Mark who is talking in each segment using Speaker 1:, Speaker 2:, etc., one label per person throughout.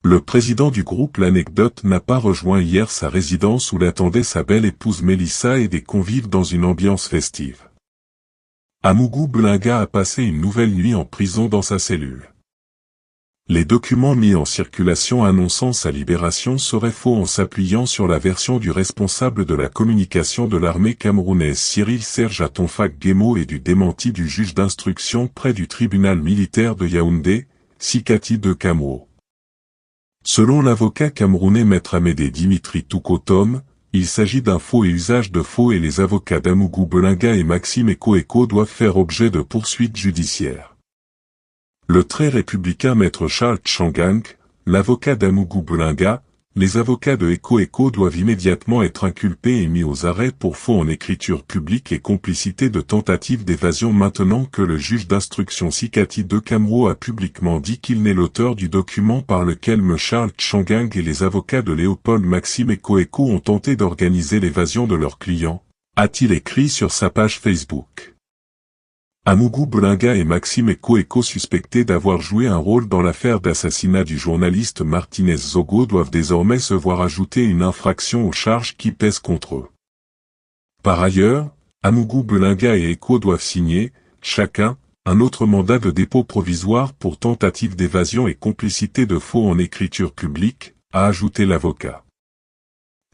Speaker 1: Le président du groupe L'Anecdote n'a pas rejoint hier sa résidence où l'attendait sa belle épouse Mélissa et des convives dans une ambiance festive. Amougou Belinga a passé une nouvelle nuit en prison dans sa cellule. Les documents mis en circulation annonçant sa libération seraient faux en s'appuyant sur la version du responsable de la communication de l'armée camerounaise Cyril Serge Atonfak Guémo et du démenti du juge d'instruction près du tribunal militaire de Yaoundé, Sikati de Kamwo. Selon l'avocat camerounais Maître Amédée Dimitri Toukotom, il s'agit d'un faux et usage de faux et les avocats d'Amougou Belinga et Maxime Eko doivent faire objet de poursuites judiciaires. Le très républicain Maître Charles Tchangang, l'avocat d'Amougou Belinga, les avocats de Eko doivent immédiatement être inculpés et mis aux arrêts pour faux en écriture publique et complicité de tentative d'évasion maintenant que le juge d'instruction Sikati de Kamwo a publiquement dit qu'il n'est l'auteur du document par lequel M. Charles Tchangang et les avocats de Léopold Maxime Eko ont tenté d'organiser l'évasion de leurs clients, a-t-il écrit sur sa page Facebook. Amougou Belinga et Maxime Eko suspectés d'avoir joué un rôle dans l'affaire d'assassinat du journaliste Martinez Zogo doivent désormais se voir ajouter une infraction aux charges qui pèsent contre eux. Par ailleurs, Amougou Belinga et Eko doivent signer, chacun, un autre mandat de dépôt provisoire pour tentative d'évasion et complicité de faux en écriture publique, a ajouté l'avocat.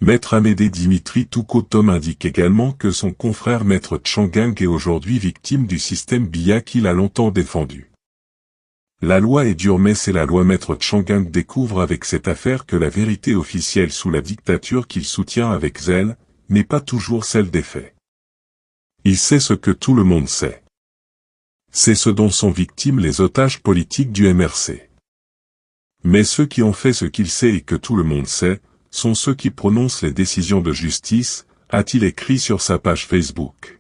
Speaker 1: Maître Amédée Dimitri Toukotom indique également que son confrère Maître Tchangang est aujourd'hui victime du système BIA qu'il a longtemps défendu. La loi est dure mais c'est la loi. Maître Tchangang découvre avec cette affaire que la vérité officielle sous la dictature qu'il soutient avec zèle, n'est pas toujours celle des faits. Il sait ce que tout le monde sait. C'est ce dont sont victimes les otages politiques du MRC. Mais ceux qui ont fait ce qu'il sait et que tout le monde sait, sont ceux qui prononcent les décisions de justice, a-t-il écrit sur sa page Facebook.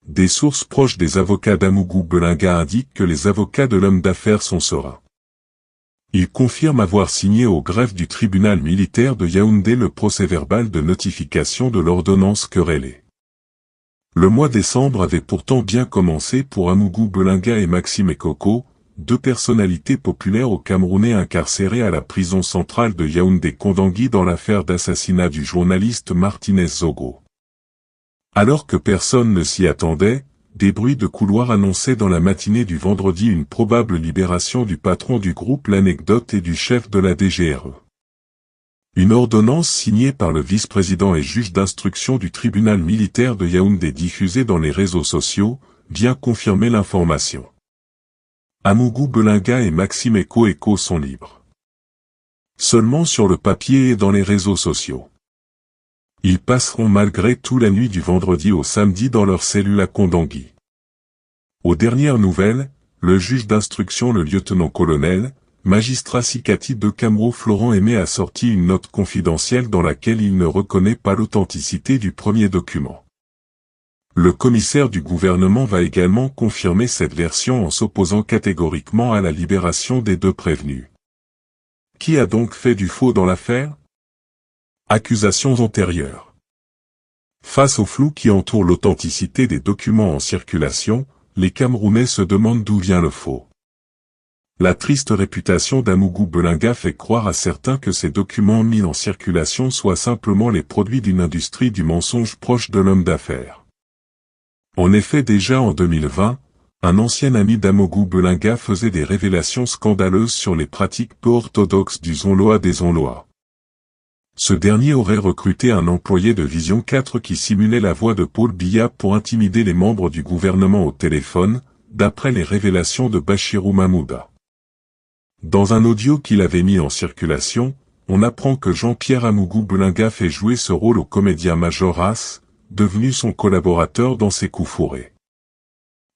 Speaker 1: Des sources proches des avocats d'Amougou Belinga indiquent que les avocats de l'homme d'affaires sont sereins. Ils confirment avoir signé au greffe du tribunal militaire de Yaoundé le procès-verbal de notification de l'ordonnance querellée. Le mois de décembre avait pourtant bien commencé pour Amougou Belinga et Maxime Eko, deux personnalités populaires au Camerounais incarcérées à la prison centrale de Yaoundé-Kondangui dans l'affaire d'assassinat du journaliste Martinez Zogo. Alors que personne ne s'y attendait, des bruits de couloir annonçaient dans la matinée du vendredi une probable libération du patron du groupe L'Anecdote et du chef de la DGRE. Une ordonnance signée par le vice-président et juge d'instruction du tribunal militaire de Yaoundé diffusée dans les réseaux sociaux, vient confirmer l'information. Amougou Belinga et Maxime Eko sont libres. Seulement sur le papier et dans les réseaux sociaux. Ils passeront malgré tout la nuit du vendredi au samedi dans leur cellule à Kondangui. Aux dernières nouvelles, le juge d'instruction le lieutenant-colonel, magistrat Sikati de Kamwo Florent Aimé a sorti une note confidentielle dans laquelle il ne reconnaît pas l'authenticité du premier document. Le commissaire du gouvernement va également confirmer cette version en s'opposant catégoriquement à la libération des deux prévenus. Qui a donc fait du faux dans l'affaire? Accusations antérieures. Face au flou qui entoure l'authenticité des documents en circulation, les Camerounais se demandent d'où vient le faux. La triste réputation d'Amougou Belinga fait croire à certains que ces documents mis en circulation soient simplement les produits d'une industrie du mensonge proche de l'homme d'affaires. En effet, déjà en 2020, un ancien ami d'Amougou Belinga faisait des révélations scandaleuses sur les pratiques peu orthodoxes du Zonloa des Zonloa. Ce dernier aurait recruté un employé de Vision 4 qui simulait la voix de Paul Biya pour intimider les membres du gouvernement au téléphone, d'après les révélations de Bachirou Mahmouda. Dans un audio qu'il avait mis en circulation, on apprend que Jean-Pierre Amougou Belinga fait jouer ce rôle au comédien Majoras, devenu son collaborateur dans ses coups fourrés.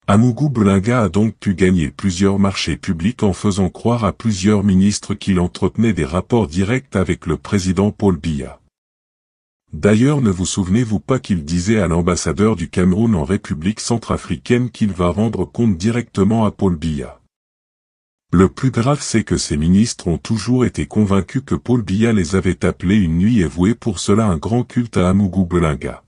Speaker 1: Amougou Belinga a donc pu gagner plusieurs marchés publics en faisant croire à plusieurs ministres qu'il entretenait des rapports directs avec le président Paul Biya. D'ailleurs, ne vous souvenez-vous pas qu'il disait à l'ambassadeur du Cameroun en République centrafricaine qu'il va rendre compte directement à Paul Biya? Le plus grave, c'est que ces ministres ont toujours été convaincus que Paul Biya les avait appelés une nuit et voué pour cela un grand culte à Amougou Belinga.